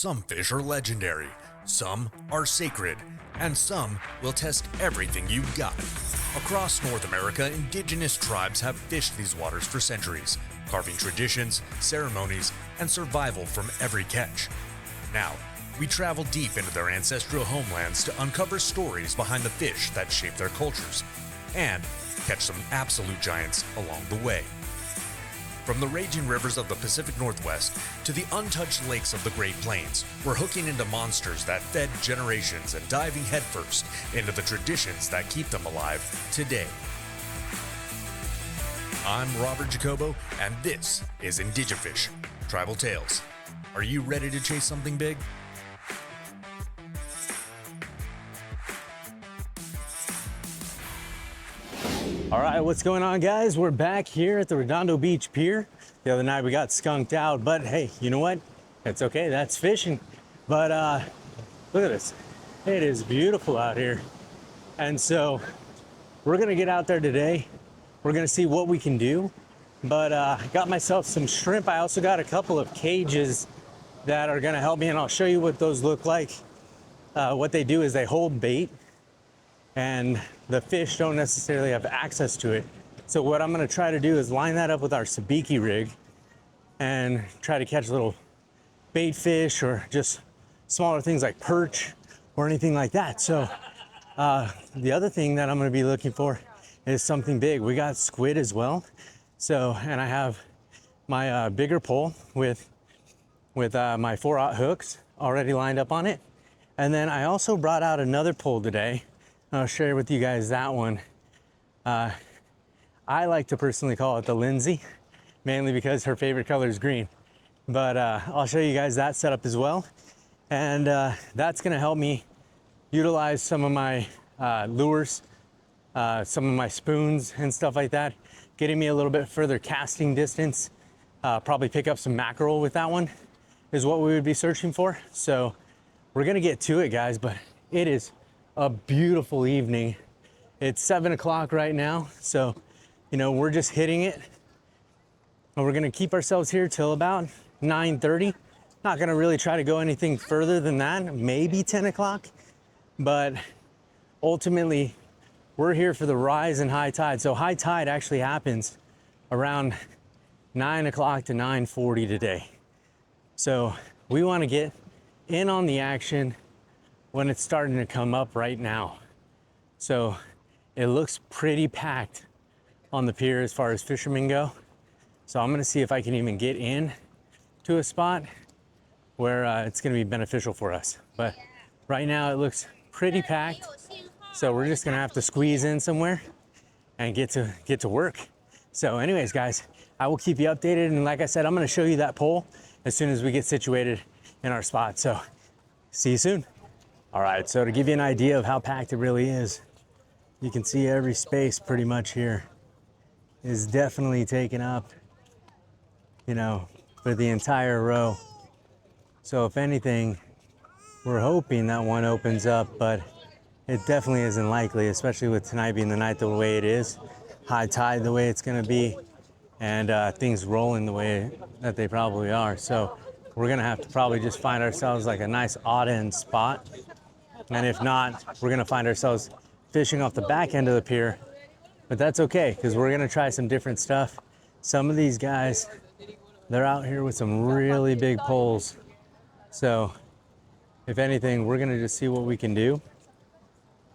Some fish are legendary, some are sacred, and some will test everything you've got. Across North America, indigenous tribes have fished these waters for centuries, carving traditions, ceremonies, and survival from every catch. Now, we travel deep into their ancestral homelands to uncover stories behind the fish that shape their cultures, and catch some absolute giants along the way. From the raging rivers of the Pacific Northwest to the untouched lakes of the Great Plains, we're hooking into monsters that fed generations and diving headfirst into the traditions that keep them alive today. I'm Robert Jacobo, and this is Indigifish, Tribal Tales. Are you ready to chase something big? All right, what's going on, guys? We're back here at the Redondo Beach Pier. The other night we got skunked out, but hey, you know what? It's okay, that's fishing. But look at this. It is beautiful out here. And so we're gonna get out there today. We're gonna see what we can do. But I got myself some shrimp. I also got a couple of cages that are gonna help me, and I'll show you what those look like. What they do is they hold bait, and the fish don't necessarily have access to it. So what I'm gonna try to do is line that up with our sabiki rig and try to catch little bait fish or just smaller things like perch or anything like that. So the other thing that I'm gonna be looking for is something big. We got squid as well. So, and I have my bigger pole with my 4/0 hooks already lined up on it. And then I also brought out another pole today. I'll share with you guys that one. I like to personally call it the Lindsay, mainly because her favorite color is green. But I'll show you guys that setup as well. And that's gonna help me utilize some of my lures, some of my spoons and stuff like that, getting me a little bit further casting distance. Probably pick up some mackerel with that one is what we would be searching for. So we're gonna get to it, guys, but it is a beautiful evening. It's 7 o'clock right now, so you know, we're just hitting it, and we're gonna keep ourselves here till about 9:30. Not gonna really try to go anything further than that, maybe 10 o'clock, but ultimately we're here for the rise in high tide. So high tide actually happens around 9 o'clock to 9:40 today. So we wanna get in on the action when it's starting to come up right now. So it looks pretty packed on the pier as far as fishermen go. So I'm gonna see if I can even get in to a spot where it's gonna be beneficial for us. But right now it looks pretty packed. So we're just gonna have to squeeze in somewhere and get to work. So anyways, guys, I will keep you updated. And like I said, I'm gonna show you that pole as soon as we get situated in our spot. So see you soon. All right, so to give you an idea of how packed it really is, you can see every space pretty much here is definitely taken up, you know, for the entire row. So if anything, we're hoping that one opens up, but it definitely isn't likely, especially with tonight being the night the way it is, high tide the way it's gonna be, and things rolling the way that they probably are. So we're gonna have to probably just find ourselves like a nice odd end spot. And if not, we're gonna find ourselves fishing off the back end of the pier, but that's okay, because we're gonna try some different stuff. Some of these guys, they're out here with some really big poles. So if anything, we're gonna just see what we can do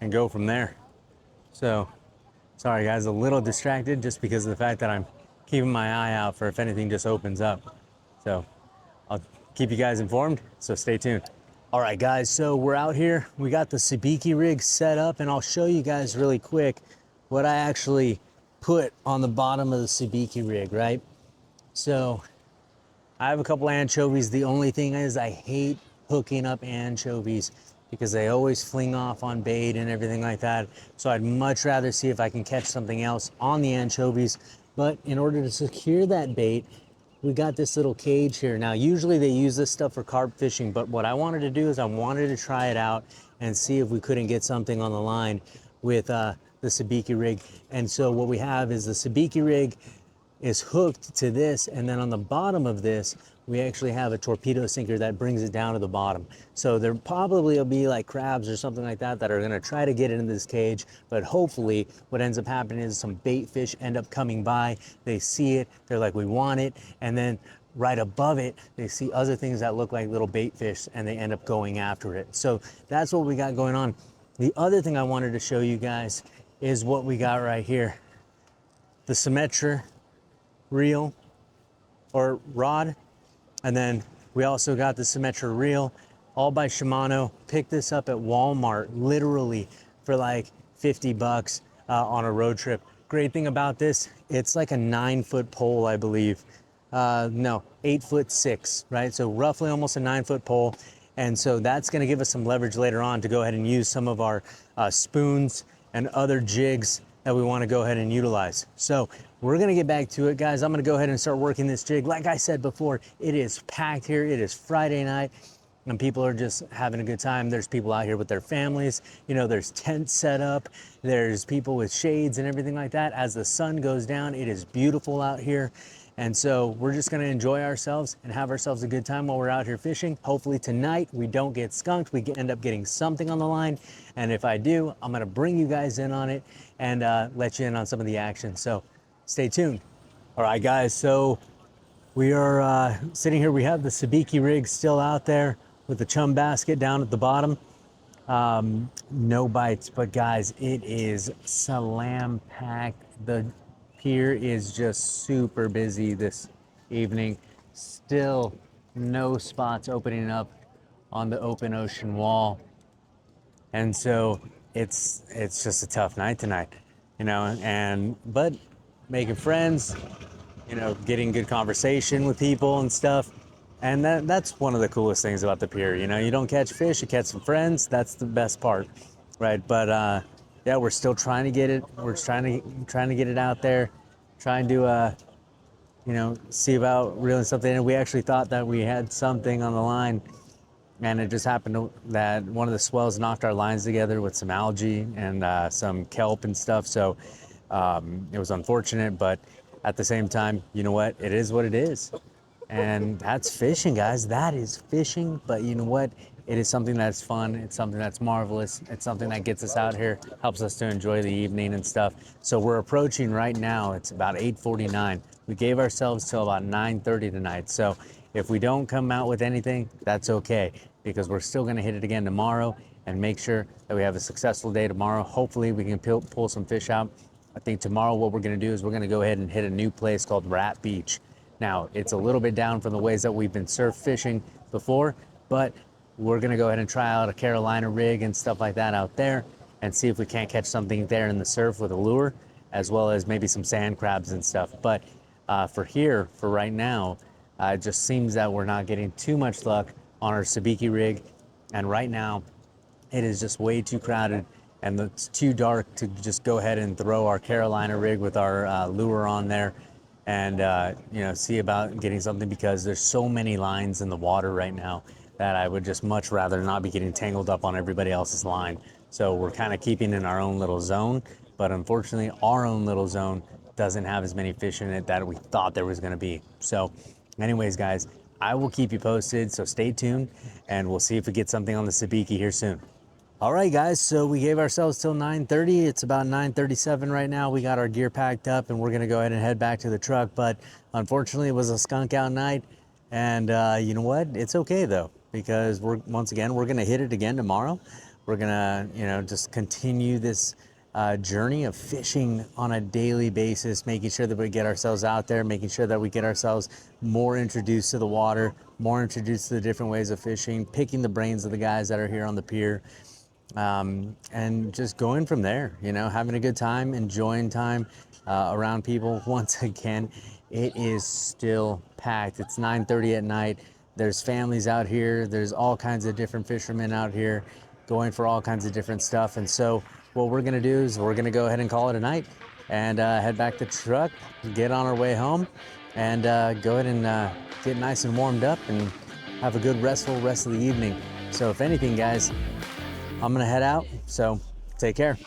and go from there. So sorry guys, a little distracted just because of the fact that I'm keeping my eye out for if anything just opens up. So I'll keep you guys informed, so stay tuned. All right, guys, so we're out here. We got the sabiki rig set up, and I'll show you guys really quick what I actually put on the bottom of the sabiki rig, right? So I have a couple anchovies. The only thing is I hate hooking up anchovies because they always fling off on bait and everything like that. So I'd much rather see if I can catch something else on the anchovies. But in order to secure that bait, we got this little cage here. Now, usually they use this stuff for carp fishing, but what I wanted to do is I wanted to try it out and see if we couldn't get something on the line with the sabiki rig. And so what we have is the sabiki rig is hooked to this, and then on the bottom of this, we actually have a torpedo sinker that brings it down to the bottom. So there probably will be like crabs or something like that that are gonna try to get into this cage, but hopefully what ends up happening is some bait fish end up coming by, they see it, they're like, we want it, and then right above it, they see other things that look like little bait fish and they end up going after it. So that's what we got going on. The other thing I wanted to show you guys is what we got right here. The Symetra reel or rod. And then we also got the Symetra reel, all by Shimano. Picked this up at Walmart, literally for like 50 bucks on a road trip. Great thing about this, it's like a 9-foot pole, I believe. No, 8'6", right? So roughly almost a 9-foot pole. And so that's gonna give us some leverage later on to go ahead and use some of our spoons and other jigs that we wanna go ahead and utilize. So we're gonna get back to it, guys. I'm gonna go ahead and start working this jig. Like I said before, it is packed here. It is Friday night and people are just having a good time. There's people out here with their families. You know, there's tents set up. There's people with shades and everything like that. As the sun goes down, it is beautiful out here. And so we're just gonna enjoy ourselves and have ourselves a good time while we're out here fishing. Hopefully tonight we don't get skunked. We end up getting something on the line. And if I do, I'm gonna bring you guys in on it and let you in on some of the action. So stay tuned. All right, guys, so we are sitting here. We have the sabiki rig still out there with the chum basket down at the bottom. No bites, but guys, it is slam packed. The pier is just super busy this evening. Still no spots opening up on the open ocean wall. And so it's just a tough night tonight, you know, but making friends, you know, getting good conversation with people and stuff. And that's one of the coolest things about the pier. You know, you don't catch fish, you catch some friends. That's the best part, right? But yeah, we're still trying to get it. We're trying to get it out there, trying to you know, see about reeling something in. We actually thought that we had something on the line, and it just happened that one of the swells knocked our lines together with some algae and some kelp and stuff. So it was unfortunate, but at the same time, you know what? It is what it is. And that's fishing, guys. That is fishing. But you know what? It is something that's fun. It's something that's marvelous. It's something that gets us out here, helps us to enjoy the evening and stuff. So we're approaching right now. It's about 8:49. We gave ourselves till about 9:30 tonight. So if we don't come out with anything, that's okay, because we're still going to hit it again tomorrow and make sure that we have a successful day tomorrow. Hopefully we can pull some fish out. I think tomorrow what we're going to do is we're going to go ahead and hit a new place called Rat Beach. Now, it's a little bit down from the ways that we've been surf fishing before, but we're gonna go ahead and try out a Carolina rig and stuff like that out there and see if we can't catch something there in the surf with a lure, as well as maybe some sand crabs and stuff. But for right now, it just seems that we're not getting too much luck on our sabiki rig. And right now, it is just way too crowded and it's too dark to just go ahead and throw our Carolina rig with our lure on there and you know, see about getting something, because there's so many lines in the water right now that I would just much rather not be getting tangled up on everybody else's line. So we're kind of keeping in our own little zone, but unfortunately our own little zone doesn't have as many fish in it that we thought there was going to be. So anyways, guys, I will keep you posted, so stay tuned and we'll see if we get something on the sabiki here soon. All right, guys, so we gave ourselves till 9:30. It's about 9:37 right now. We got our gear packed up and we're gonna go ahead and head back to the truck. But unfortunately, it was a skunk out night. And you know what? It's okay though, because once again, we're gonna hit it again tomorrow. We're gonna, you know, just continue this journey of fishing on a daily basis, making sure that we get ourselves out there, making sure that we get ourselves more introduced to the water, more introduced to the different ways of fishing, picking the brains of the guys that are here on the pier. And just going from there, you know, having a good time, enjoying time around people. Once again, it is still packed. It's 9:30 at night. There's families out here. There's all kinds of different fishermen out here going for all kinds of different stuff. And so what we're going to do is we're going to go ahead and call it a night and head back to the truck, get on our way home, and go ahead and get nice and warmed up and have a good restful rest of the evening. So if anything, guys, I'm gonna head out, so take care.